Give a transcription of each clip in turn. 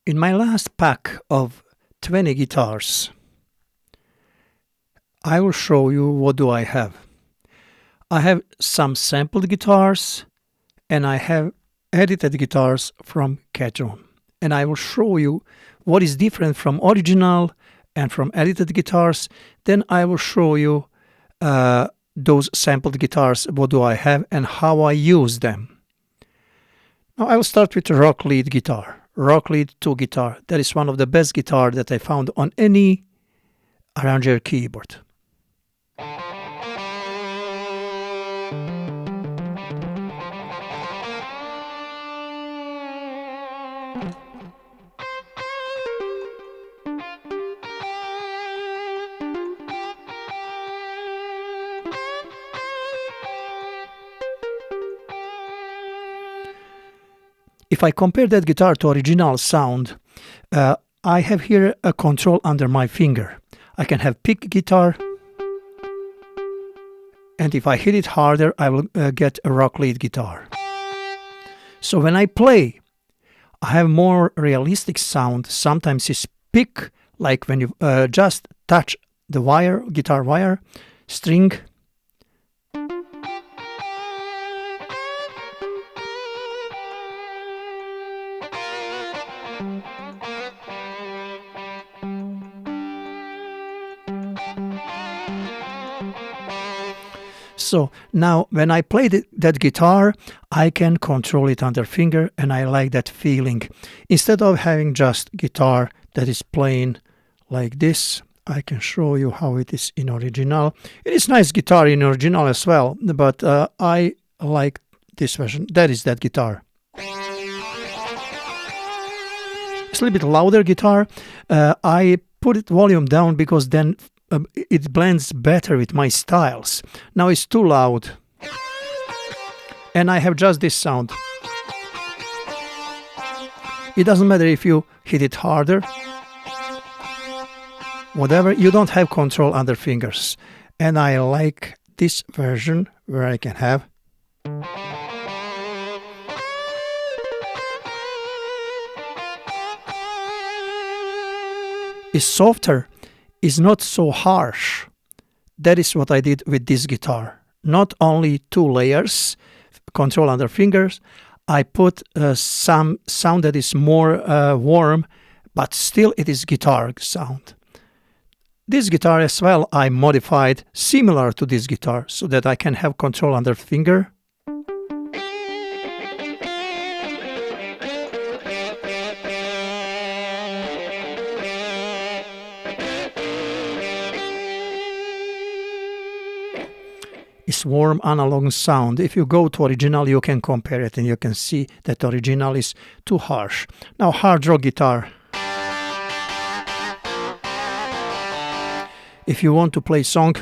In my last pack of 20 guitars, I will show you what do I have. I have some sampled guitars and I have edited guitars from Ketron. And I will show you what is different from original and from edited guitars. Then I will show you those sampled guitars, what do I have and how I use them. Now I will start with a rock lead guitar. Rock lead 2 guitar. That is one of the best guitar that I found on any arranger keyboard. If I compare that guitar to original sound, I have here a control under my finger. I can have pick guitar, and if I hit it harder, I will get a rock lead guitar. So when I play, I have more realistic sound. Sometimes it's pick, like when you just touch the wire, guitar wire, string. So now when I play that guitar, I can control it under finger and I like that feeling. Instead of having just guitar that is playing like this, I can show you how it is in original. It is nice guitar in original as well, but I like this version. That is that guitar. It's a little bit louder guitar. I put it volume down because then it blends better with my styles. Now it's too loud. And I have just this sound. It doesn't matter if you hit it harder. Whatever, you don't have control under fingers. And I like this version where I can have. It's softer. Is not so harsh. That is what I did with this guitar. Not only 2 layers, control under fingers, I put some sound that is more warm, but still it is guitar sound. This guitar as well I modified similar to this guitar so that I can have control under finger. It's warm analog sound. If you go to original, you can compare it and you can see that original is too harsh. Now hard rock guitar. If you want to play song,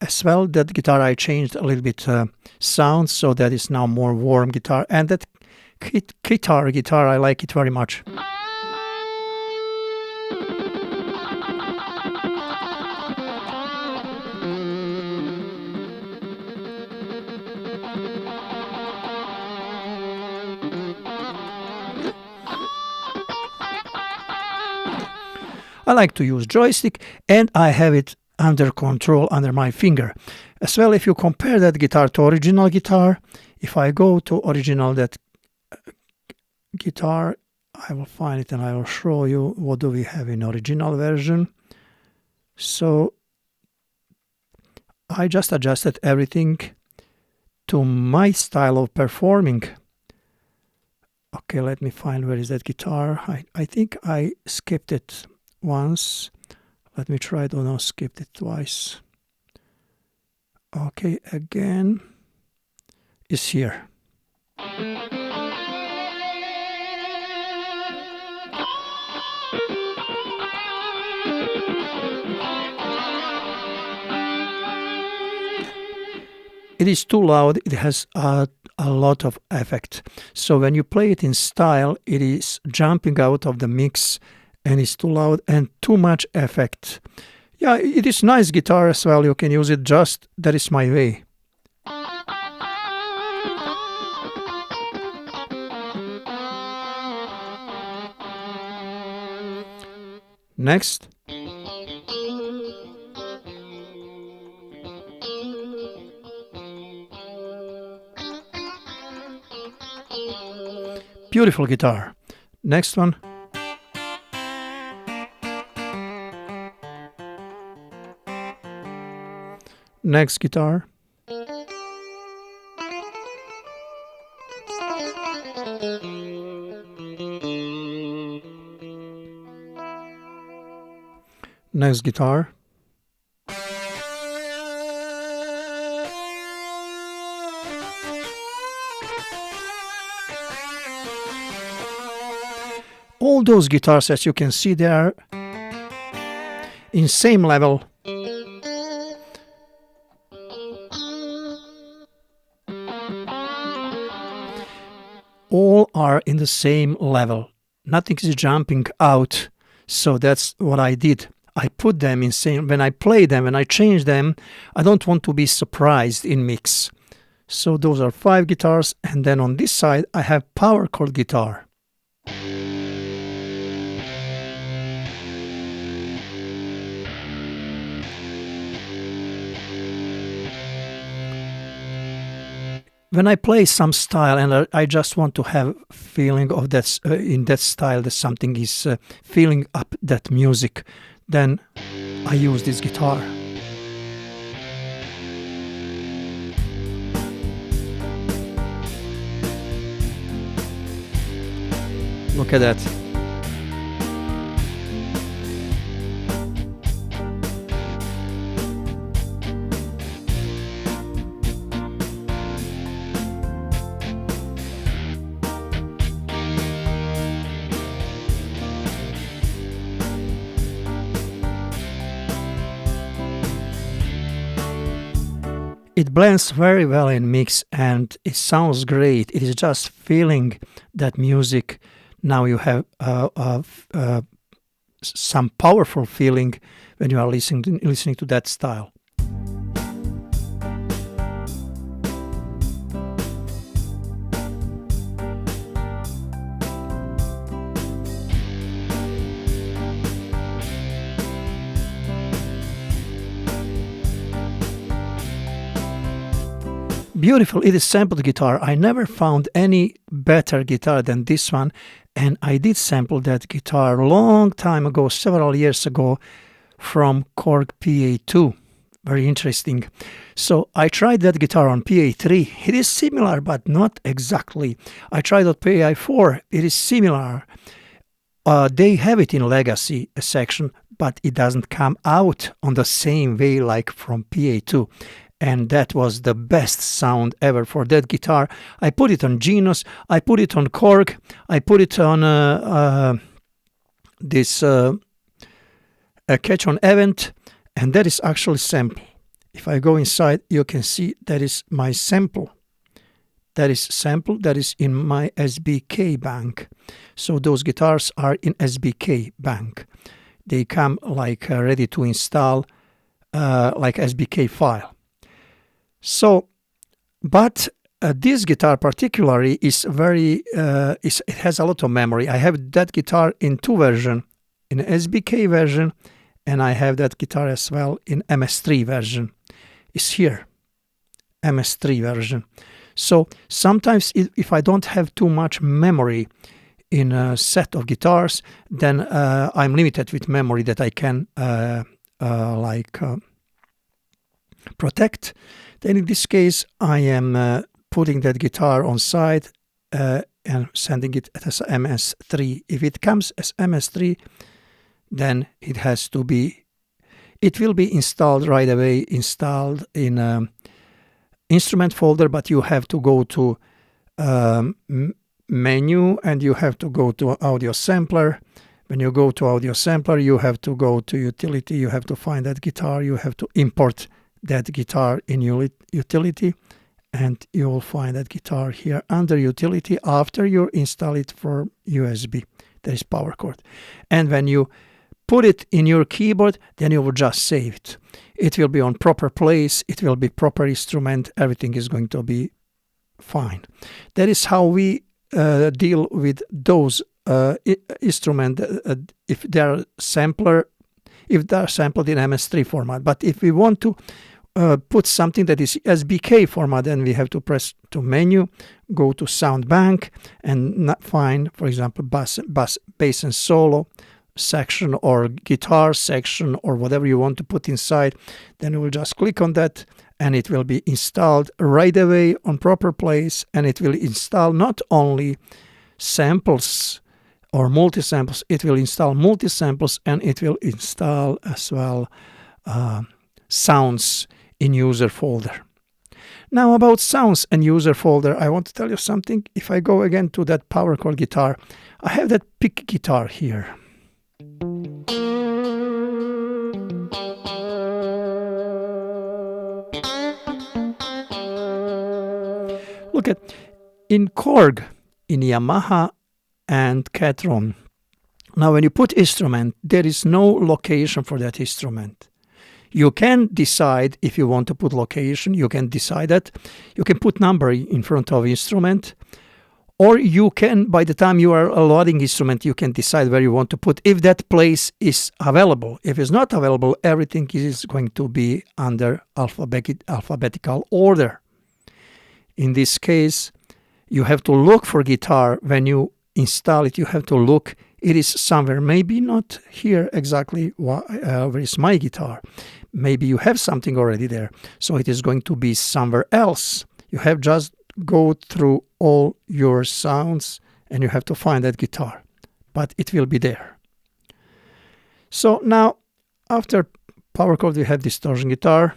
as well, that guitar I changed a little bit sound, so that is now more warm guitar, and that guitar I like it very much. I like to use joystick and I have it under control under my finger. As well, if you compare that guitar to original guitar, if I go to original that guitar, I will find it and I will show you what do we have in original version. So I just adjusted everything to my style of performing. Okay, let me find where is that guitar. I think I skipped it once. Let me try to not skip it twice. Okay, again, it's here. It is too loud, it has a lot of effect. So when you play it in style, it is jumping out of the mix and it's too loud and too much effect. Yeah, it is nice guitar as well. You can use it just, that is my way. Next. Beautiful guitar. Next one. Next guitar. Next guitar. All those guitars, as you can see, they are in same level. All are in the same level. Nothing is jumping out. So that's what I did. I put them in same. When I play them, when I change them, I don't want to be surprised in mix. So those are 5 guitars, and then on this side I have power chord guitar. When I play some style and I just want to have feeling of that in that style, that something is filling up that music, then I use this guitar. Look at that. It blends very well in mix and it sounds great. It is just feeling that music. Now you have some powerful feeling when you are listening to that style. Beautiful. It is sampled guitar. I never found any better guitar than this one, and I did sample that guitar a long time ago, several years ago, from Korg PA2. Very interesting. So I tried that guitar on PA3. It is similar, but not exactly. I tried on PA4. It is similar. They have it in Legacy section, but it doesn't come out on the same way like from PA2. And that was the best sound ever for that guitar. I put it on Genos, I put it on Korg, I put it on this Ketron event, and that is actually sample. If I go inside, you can see that is my sample. That is sample, that is in my SBK bank. So those guitars are in SBK bank. They come like ready to install like SBK file. So, but this guitar particularly is very, it has a lot of memory. I have that guitar in 2 versions, in SBK version, and I have that guitar as well in MS3 version. It's here, MS3 version. So sometimes if I don't have too much memory in a set of guitars, then I'm limited with memory that I can protect. Then in this case, I am putting that guitar on side and sending it as MS3. If it comes as MS3, then it has to be, it will be installed right away, installed in instrument folder, but you have to go to menu and you have to go to audio sampler. When you go to audio sampler, you have to go to utility, you have to find that guitar, you have to import that guitar in utility, and you will find that guitar here under utility after you install it for USB. That is power chord. And when you put it in your keyboard, then you will just save it. It will be on proper place, it will be proper instrument, everything is going to be fine. That is how we deal with those instruments if they are sampled in MS3 format. But if we want to put something that is SBK format, then we have to press to menu, go to sound bank, and find, for example, bass and solo section or guitar section or whatever you want to put inside. Then you will just click on that and it will be installed right away on proper place, and it will install not only samples or multi-samples, it will install multi-samples, and it will install as well sounds in user folder. Now about sounds and user folder, I want to tell you something. If I go again to that power chord guitar, I have that pick guitar here. Look at in Korg, in Yamaha and Ketron. Now when you put instrument, there is no location for that instrument. You can decide if you want to put location, you can decide that. You can put number in front of instrument, or you can, by the time you are loading instrument, you can decide where you want to put, if that place is available. If it's not available, everything is going to be under alphabetical order. In this case, you have to look for guitar. When you install it, you have to look. It is somewhere, maybe not here exactly where is my guitar. Maybe you have something already there. So it is going to be somewhere else. You have just go through all your sounds and you have to find that guitar. But it will be there. So now, after power chord, we have distortion guitar.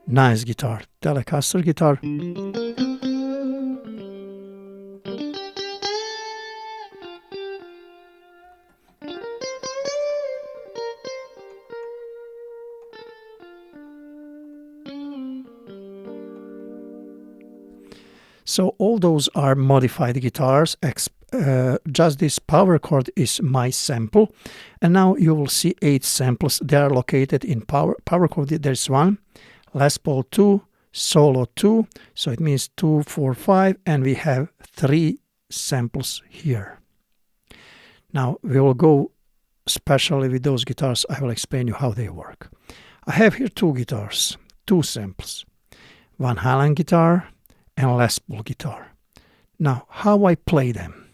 Nice guitar, Telecaster guitar. So all those are modified guitars. Just this power chord is my sample. And now you will see 8 samples. They are located in power chord. There's one. Les Paul 2, Solo 2, so it means 2, 4, 5, and we have 3 samples here. Now we will go especially with those guitars. I will explain you how they work. I have here 2 guitars, 2 samples, Van Halen guitar and Les Paul guitar. Now how I play them,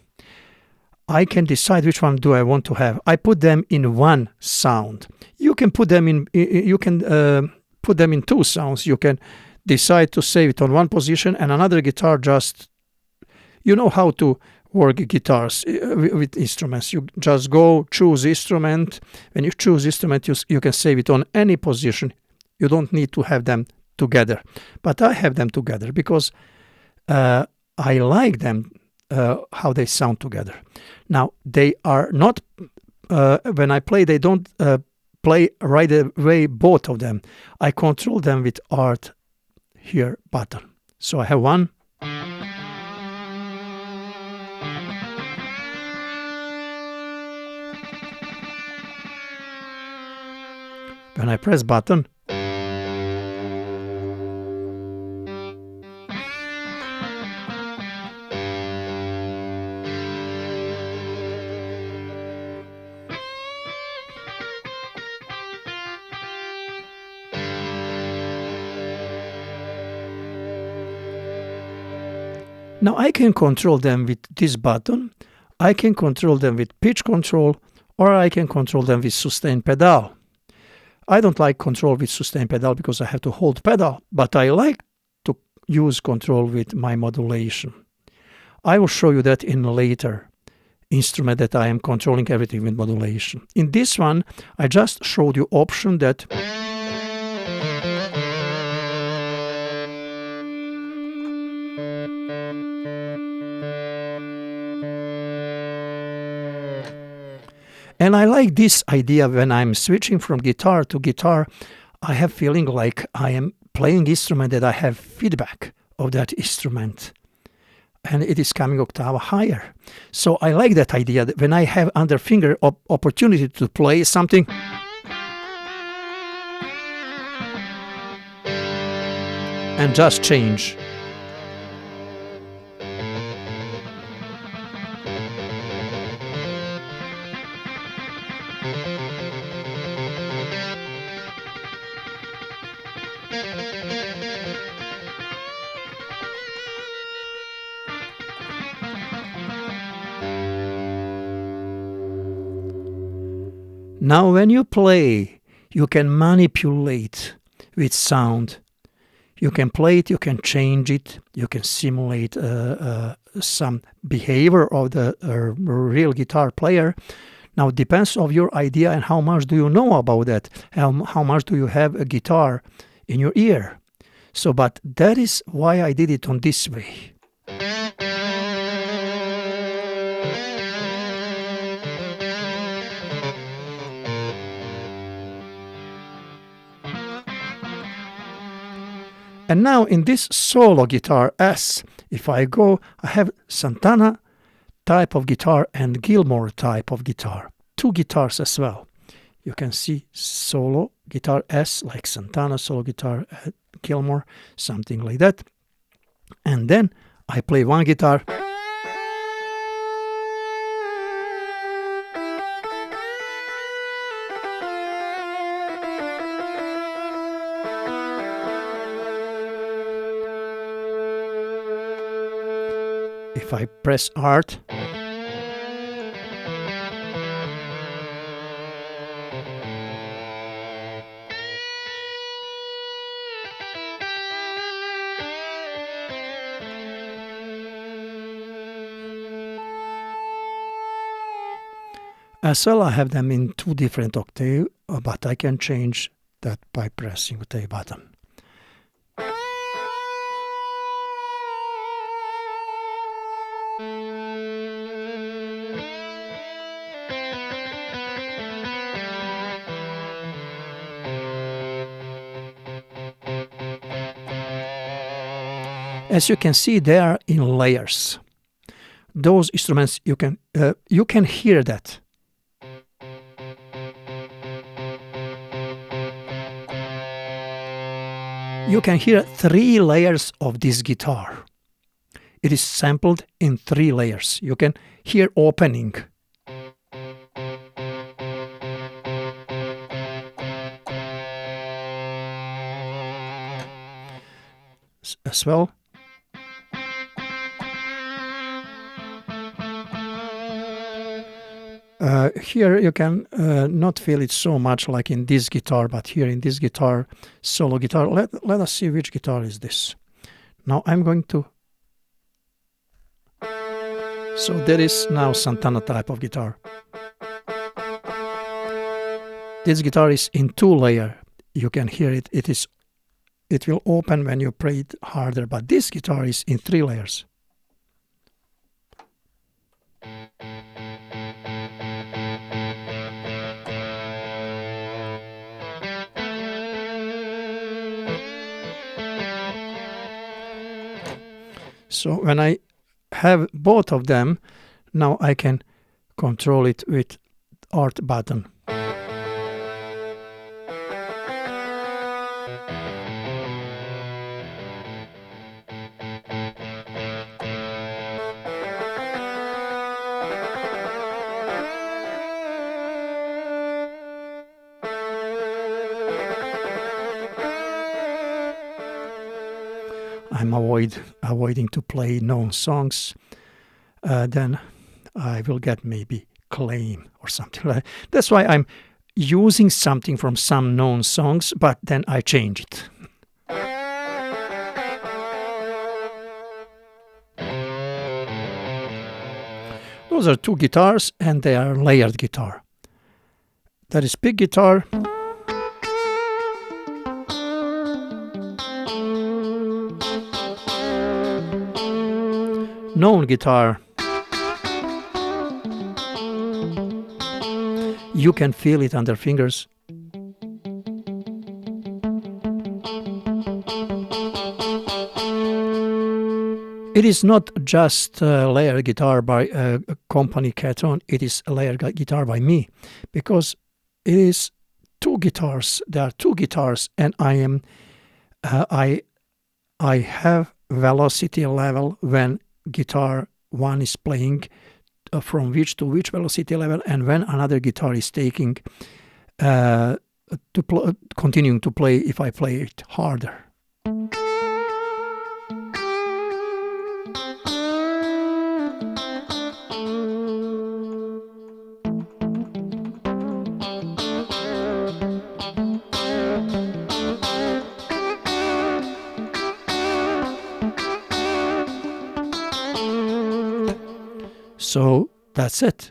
I can decide which one do I want to have. I put them in one sound. You can put them in. Put them in 2 sounds. You can decide to save it on one position and another guitar. Just, you know how to work guitars with instruments. You just go choose instrument. When you choose instrument, you can save it on any position. You don't need to have them together. But I have them together because I like them, how they sound together. Now, they are not, when I play, they don't play right away, both of them. I control them with Alt here button. So I have one. When I press button, now I can control them with this button, I can control them with pitch control, or I can control them with sustain pedal. I don't like control with sustain pedal because I have to hold pedal, but I like to use control with my modulation. I will show you that in a later instrument that I am controlling everything with modulation. In this one, I just showed you option that And I like this idea. When I'm switching from guitar to guitar, I have feeling like I am playing instrument, that I have feedback of that instrument, and it is coming octave higher. So I like that idea, that when I have under finger opportunity to play something, and just change. Now when you play, you can manipulate with sound. You can play it, you can change it, you can simulate some behavior of the real guitar player. Now it depends on your idea and how much do you know about that, how much do you have a guitar in your ear. So, but that is why I did it on this way. And now in this solo guitar S, if I go, I have Santana type of guitar and Gilmour type of guitar. Two guitars as well. You can see solo guitar S like Santana, solo guitar Gilmour, something like that. And then I play one guitar. If I press Alt, as well I have them in two different octaves, but I can change that by pressing the octave button. As you can see, they are in layers. Those instruments, you can hear that. You can hear 3 layers of this guitar. It is sampled in 3 layers. You can hear opening. As well. Here you can not feel it so much like in this guitar, but here in this guitar, solo guitar, let us see which guitar is this. Now I'm going to... So there is now Santana type of guitar. This guitar is in 2 layers. You can hear it. It will open when you play it harder, but this guitar is in 3 layers. So when I have both of them, now I can control it with Alt button. I'm avoiding to play known songs, then I will get maybe claim or something like that. That's why I'm using something from some known songs, but then I change it. Those are 2 guitars and they are layered guitar. That is big guitar. Known guitar. You can feel it under fingers. It is not just a layer guitar by a company Ketron, it is a layer guitar by me, because it is two guitars. There are two guitars, and I have velocity level when guitar one is playing from which to which velocity level, and when another guitar is taking continuing to play if I play it harder. So that's it.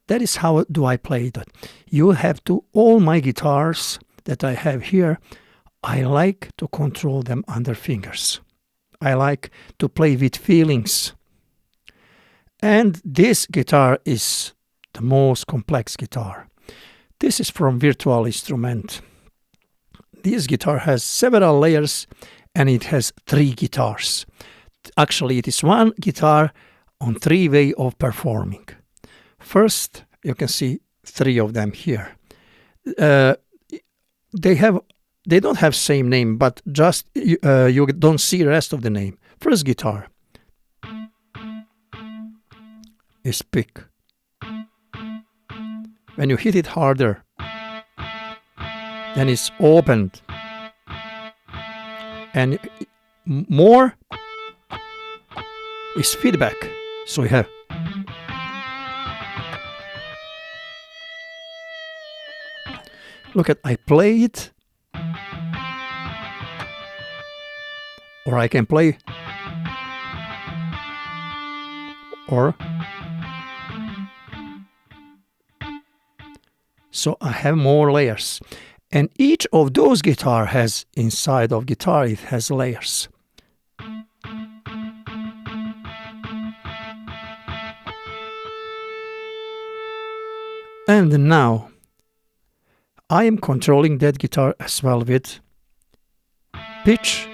That is how do I play that. You have to, all my guitars that I have here, I like to control them under fingers. I like to play with feelings. And this guitar is the most complex guitar. This is from Virtual Instrument. This guitar has several layers and it has 3 guitars. Actually, it is one guitar on 3 ways of performing. First, you can see 3 of them here. They don't have same name, but just you don't see the rest of the name. First guitar is pick. When you hit it harder, then it's opened, and more is feedback. So you have look at, I play it, or I can play, or so I have more layers, and each of those guitar has inside of guitar it has layers. And now I am controlling that guitar as well with pitch,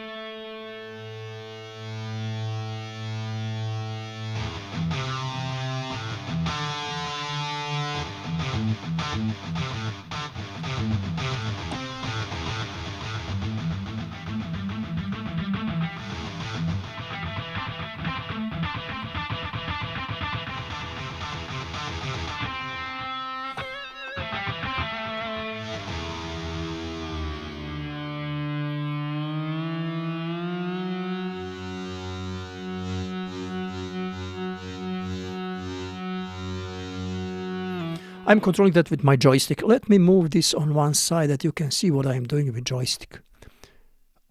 I'm controlling that with my joystick. Let me move this on one side that you can see what I'm doing with joystick.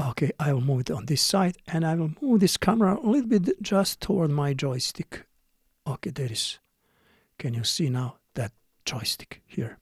Okay, I will move it on this side, and I will move this camera a little bit just toward my joystick. Okay, there is. Can you see now that joystick here?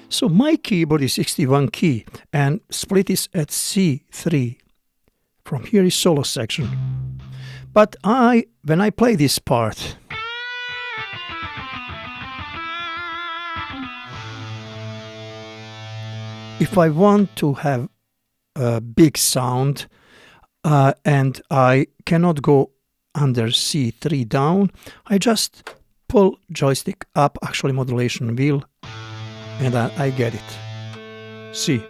So my keyboard is 61 key and split is at C3. From here is solo section. But when I play this part, if I want to have a big sound and I cannot go under C3 down, I just pull joystick up, actually modulation wheel, and I get it. C.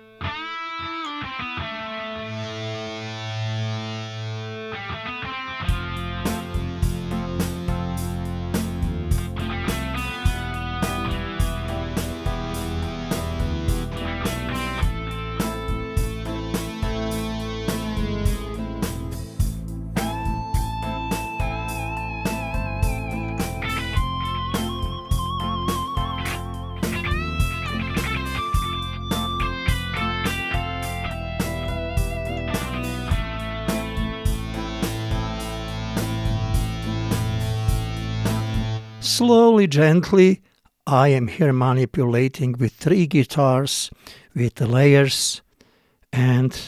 Slowly, gently, I am here manipulating with 3 guitars, with the layers and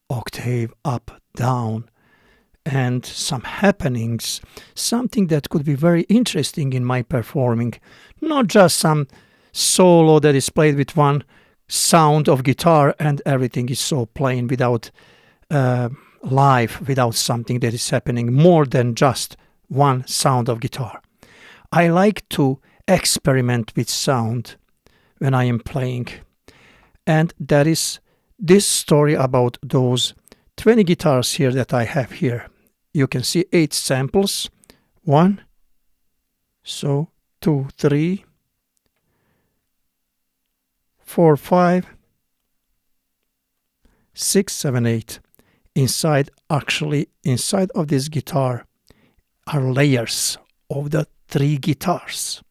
octave up, down, and some happenings, something that could be very interesting in my performing, not just some solo that is played with one sound of guitar and everything is so plain without life, without something that is happening more than just one sound of guitar. I like to experiment with sound when I am playing, and that is this story about those 20 guitars here that I have here. You can see 8 samples. 1, so 2, 3, 4, 5, 6, 7, 8. Inside of this guitar are layers of the 3 guitars.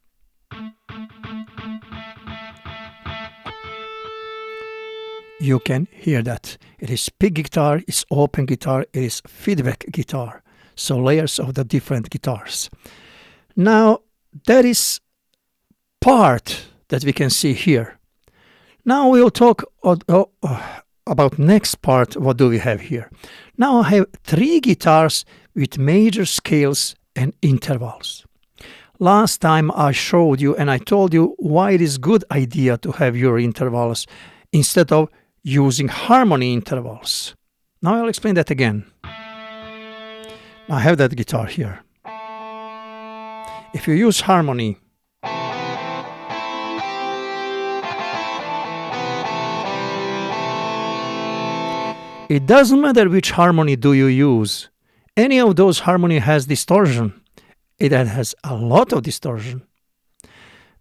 You can hear that. It is pick guitar, it's open guitar, it is feedback guitar. So layers of the different guitars. Now that is part that we can see here. Now we'll talk about next part. What do we have here? Now I have 3 guitars with major scales and intervals. Last time I showed you and I told you why it is a good idea to have your intervals instead of using harmony intervals. Now I'll explain that again. I have that guitar here. If you use harmony, it doesn't matter which harmony do you use. Any of those harmony has distortion. It has a lot of distortion.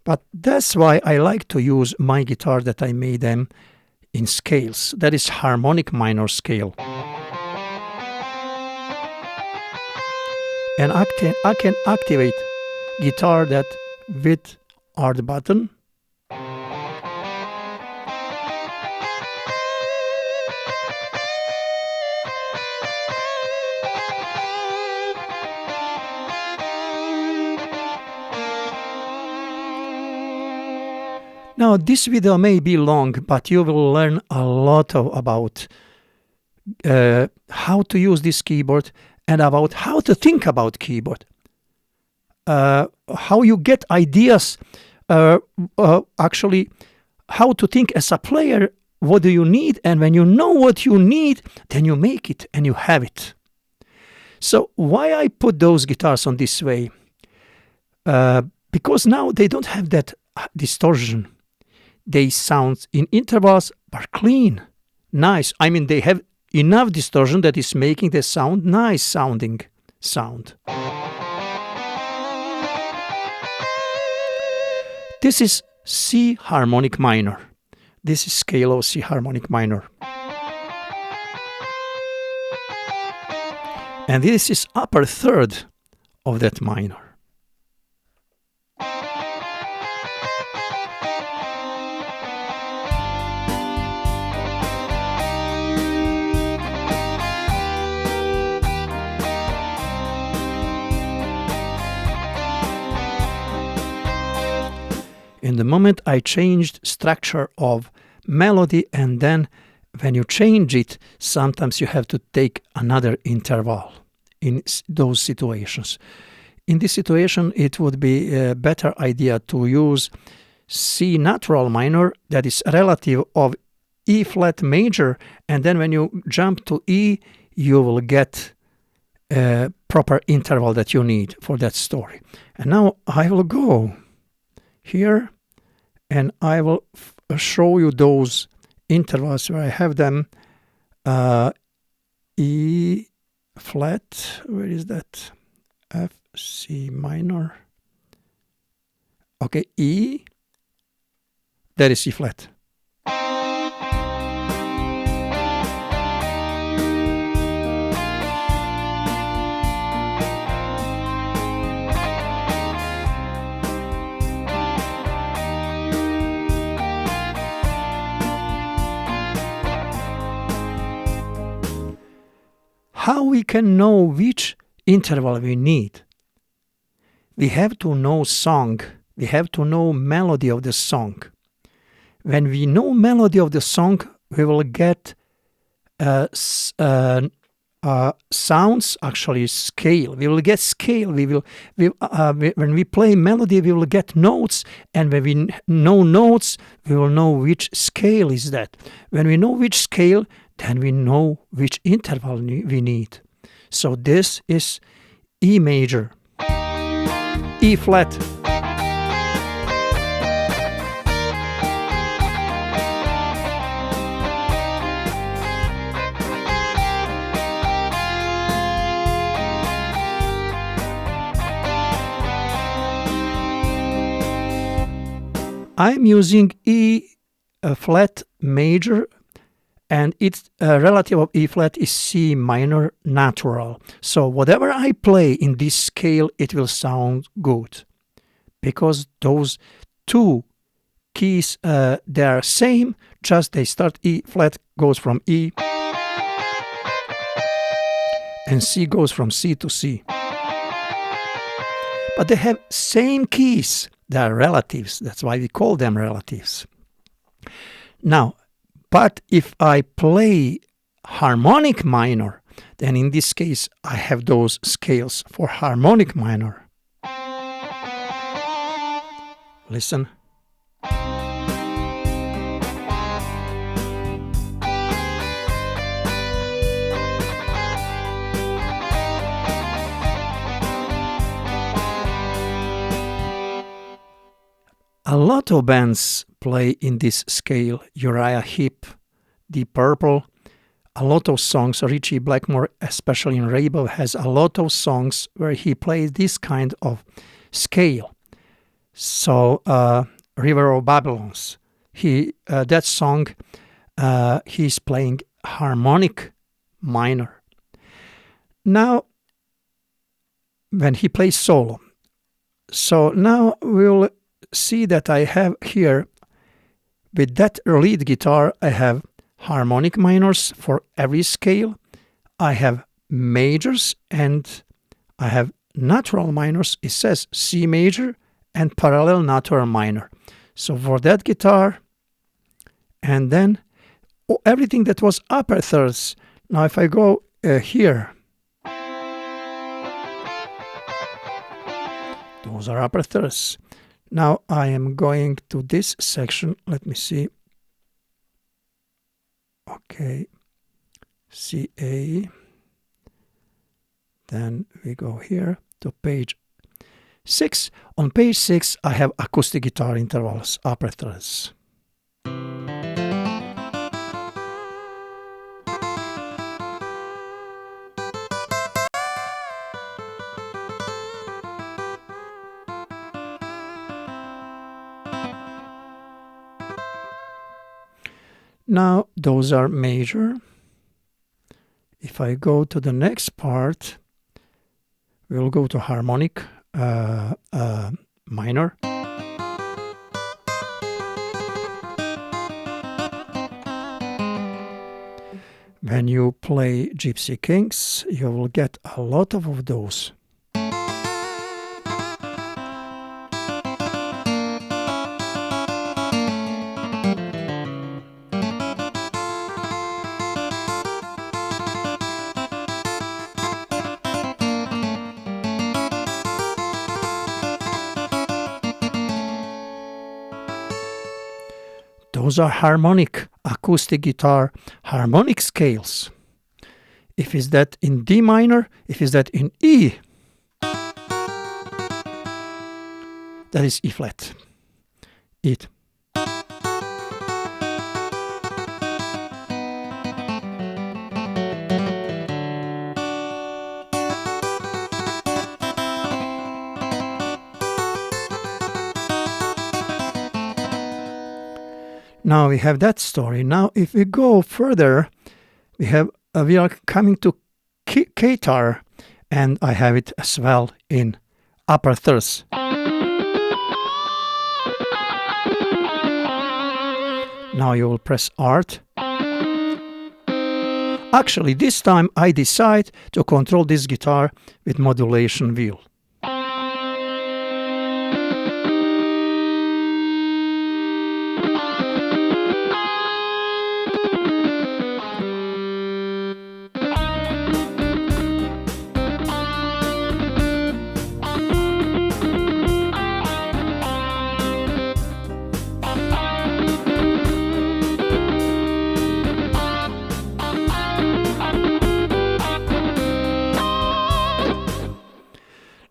But that's why I like to use my guitar that I made them in scales. That is harmonic minor scale. And I can activate guitar that with R button. Now this video may be long, but you will learn a lot about how to use this keyboard and about how to think about keyboard. How you get ideas, actually how to think as a player, what do you need, and when you know what you need, then you make it and you have it. So why I put those guitars on this way? Because now they don't have that distortion. They sound in intervals but clean, nice. I mean, they have enough distortion that is making the sound nice sounding sound. This is C harmonic minor. This is scale of C harmonic minor. And this is upper third of that minor. In the moment I changed structure of melody, and then when you change it, sometimes you have to take another interval in those situations. In this situation, it would be a better idea to use C natural minor, that is relative of E flat major, and then when you jump to E, you will get a proper interval that you need for that story. And now I will go here and I will show you those intervals where I have them. E flat, where is that? F, C minor. Okay, E, that is C flat. How we can know which interval we need? We have to know song. We have to know melody of the song. When we know melody of the song, we will get sounds, actually scale. We will get scale. When we play melody, we will get notes, and when we know notes, we will know which scale is that. When we know which scale, then we know which interval we need. So this is E major, E flat. I'm using E flat major, and its relative of E flat is C minor natural. So whatever I play in this scale, it will sound good, because those two keys, they are same, just they start E flat goes from E, and C goes from C to C. But they have same keys. They are relatives. That's why we call them relatives. Now, but if I play harmonic minor, then in this case I have those scales for harmonic minor. Listen. A lot of bands play in this scale. Uriah Heep, Deep Purple, a lot of songs. Richie Blackmore, especially in Rainbow, has a lot of songs where he plays this kind of scale. So River of Babylons, that song, he's playing harmonic minor. Now, when he plays solo, so now we'll see that I have here, with that lead guitar, I have harmonic minors for every scale. I have majors and I have natural minors. It says C major and parallel natural minor. So for that guitar, and then everything that was upper thirds. Now if I go here, those are upper thirds. Now I am going to this section. Let me see. Okay, CA. Then we go here to page 6. On page 6, I have acoustic guitar intervals, upper thirds. Now those are major. If I go to the next part, we'll go to harmonic minor. When you play Gypsy Kings, you will get a lot of those. Those are harmonic acoustic guitar harmonic scales. If is that in D minor, if is that in E, that is E flat. It. Now we have that story. Now if we go further, we are coming to Ketron, and I have it as well in upper thirds. Now you will press Alt. Actually, this time I decide to control this guitar with modulation wheel.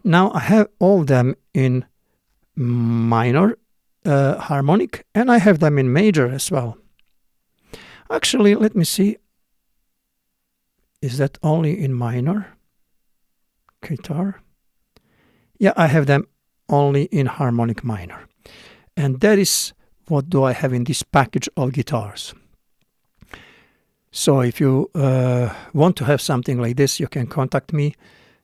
Now I have all them in minor harmonic, and I have them in major as well. Actually, let me see. Is that only in minor guitar? Yeah, I have them only in harmonic minor. And that is what do I have in this package of guitars. So if you want to have something like this, you can contact me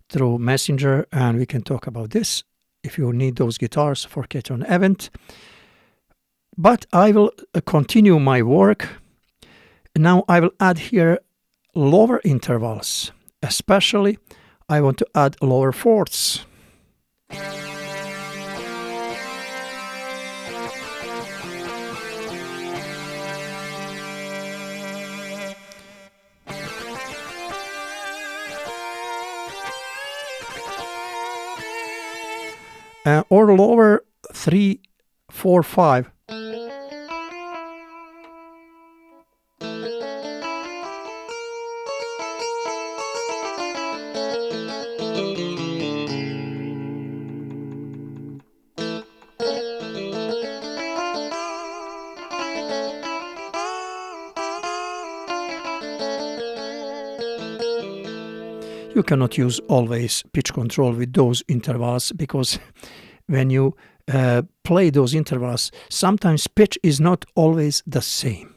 through Messenger and we can talk about this if you need those guitars for Ketron event. But I will continue my work. Now I will add here lower intervals. Especially I want to add lower fourths. Or lower 3, 4, 5. You cannot use always pitch control with those intervals because when you play those intervals, sometimes pitch is not always the same.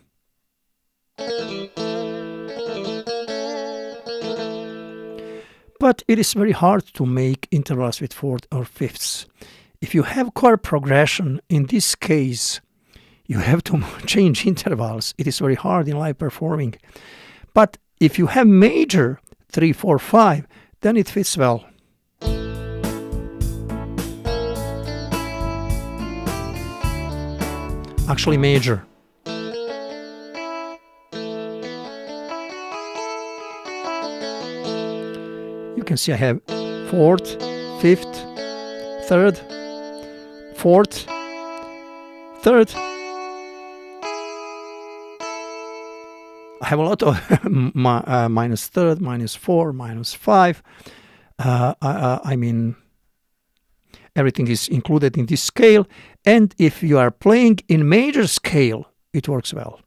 But it is very hard to make intervals with fourth or fifths. If you have chord progression, in this case, you have to change intervals. It is very hard in live performing. But if you have major 3, 4, 5, then it fits well. Actually major. You can see I have 4th, 5th, 3rd, 4th, 3rd. I have a lot of minus 3rd, minus 4, minus 5. I mean, everything is included in this scale. And if you are playing in major scale, it works well.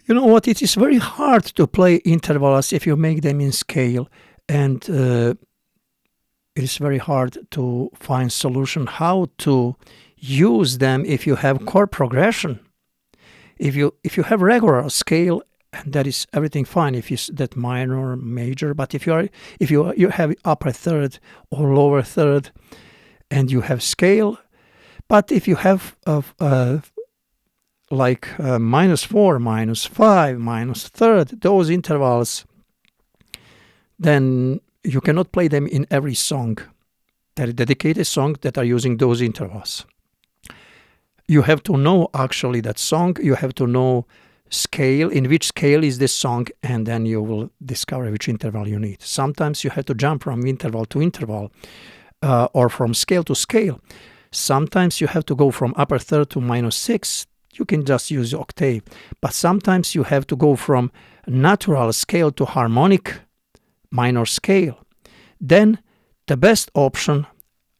You know what? It is very hard to play intervals if you make them in scale, and it is very hard to find solution how to use them if you have chord progression. If you have regular scale, and that is everything fine if you that minor, major. But if you have upper third or lower third, and you have scale, but if you have like -4, -5, -3, those intervals, then you cannot play them in every song. There are dedicated songs that are using those intervals. You have to know actually that song. You have to know scale, in which scale is this song, and then you will discover which interval you need. Sometimes you have to jump from interval to interval or from scale to scale. Sometimes you have to go from upper third to -6. You can just use octave. But sometimes you have to go from natural scale to harmonic minor scale. Then the best option,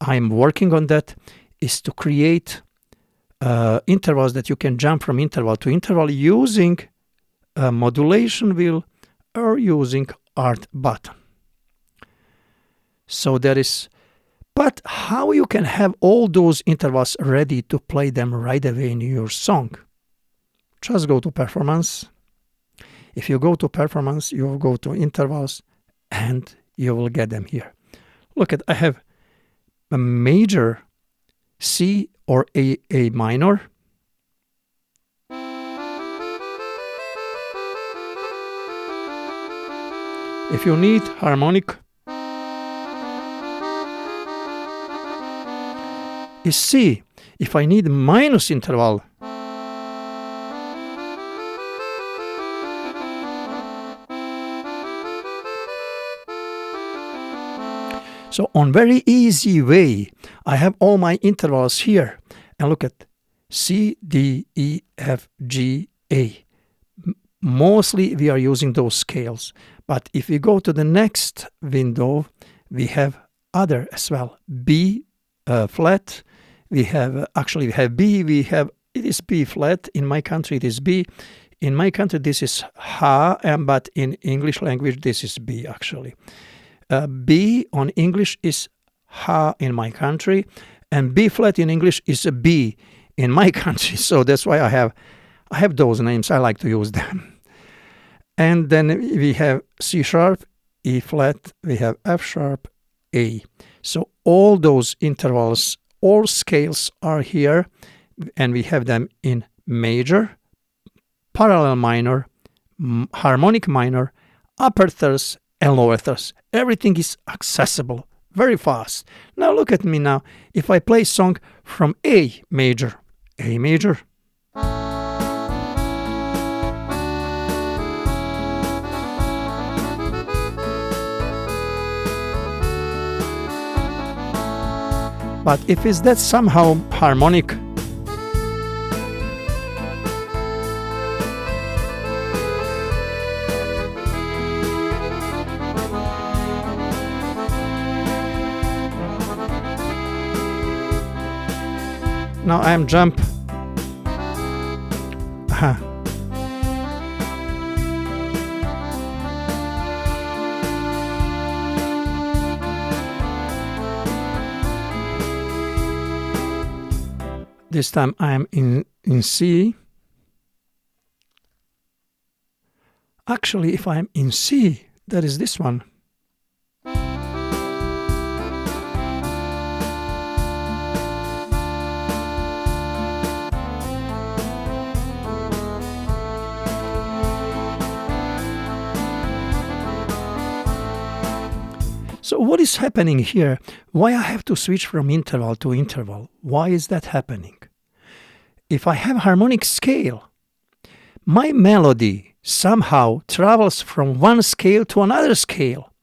I'm working on that, is to create intervals that you can jump from interval to interval using a modulation wheel or using art button. So there is, but how you can have all those intervals ready to play them right away in your song? Just go to performance. If you go to performance, you will go to intervals and you will get them here. Look at, I have a major C or A minor. If you need harmonic, is C. If I need minus interval, so on very easy way, I have all my intervals here. And look at C, D, E, F, G, A. Mostly we are using those scales. But if we go to the next window, we have other as well. B flat. We have actually we have B. It is B flat. In my country it is B. In my country this is Ha, but in English language this is B actually. B on English is Ha in my country, and B flat in English is a B in my country. So that's why I have those names. I like to use them. And then we have C sharp, E flat, we have F sharp, A. So all those intervals, all scales are here, and we have them in major, parallel minor, harmonic minor, upper thirds, and lower thirds. Everything is accessible very fast. Now look at me now. If I play song from A major, but if is that somehow harmonic, now I am jump. This time I am in C. Actually, if I am in C, that is this one. So what is happening here? Why I have to switch from interval to interval? Why is that happening? If I have harmonic scale, my melody somehow travels from one scale to another scale.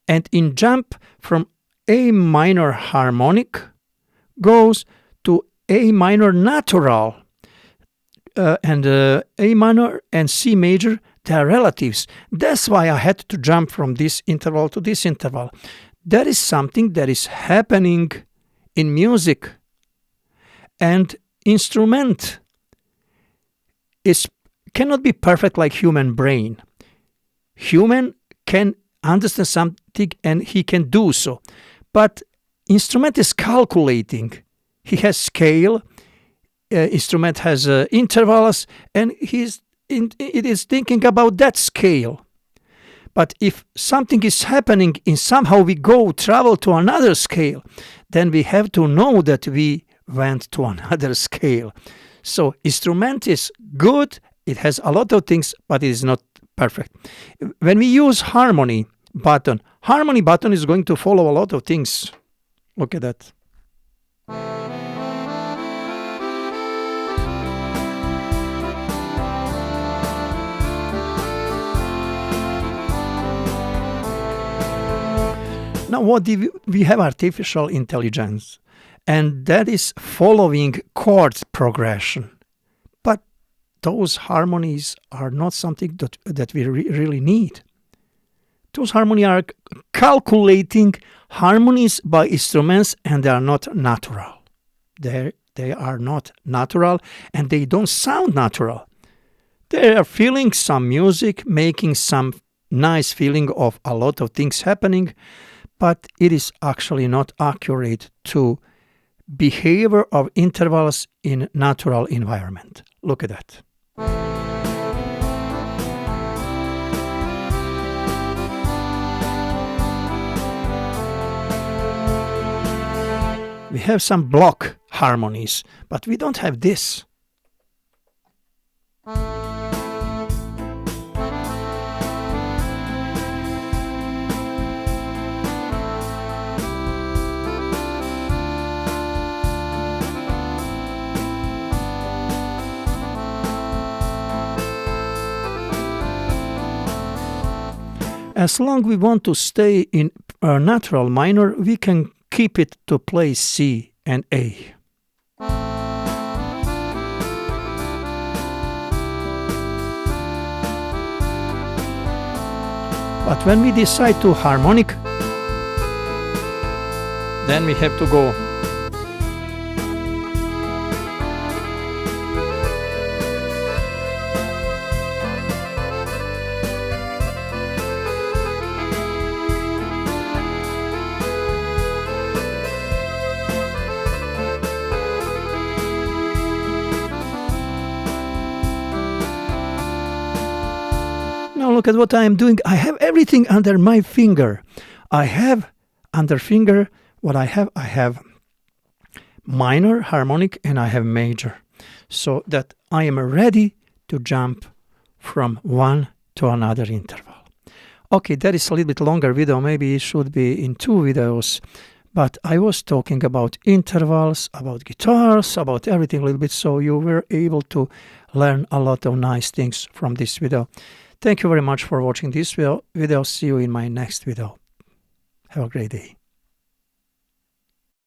And in jump from A minor harmonic goes to A minor natural. And A minor and C major, they are relatives. That's why I had to jump from this interval to this interval. That is something that is happening in music. And instrument cannot be perfect like human brain. Human can understand something and he can do so. But instrument is calculating. He has scale, instrument has intervals, and it is thinking about that scale. But if something is happening and somehow we travel to another scale, then we have to know that we went to another scale. So instrument is good, it has a lot of things, but it is not perfect. When we use harmony button is going to follow a lot of things. Look at that. Now, we have artificial intelligence, and that is following chord progression. But those harmonies are not something that we really need. Those harmonies are calculating harmonies by instruments, and they are not natural. They are not natural, and they don't sound natural. They are feeling some music, making some nice feeling of a lot of things happening, but it is actually not accurate to behavior of intervals in natural environment. Look at that. We have some block harmonies, but we don't have this. As long as we want to stay in a natural minor, we can keep it to play C and A. But when we decide to harmonic, then we have to go. Now look at what I am doing. I have everything under my finger. I have under finger what I have minor, harmonic, and I have major. So that I am ready to jump from one to another interval. Okay, that is a little bit longer video. Maybe it should be in 2 videos. But I was talking about intervals, about guitars, about everything a little bit. So you were able to learn a lot of nice things from this video. Thank you very much for watching this video. See you in my next video. Have a great day.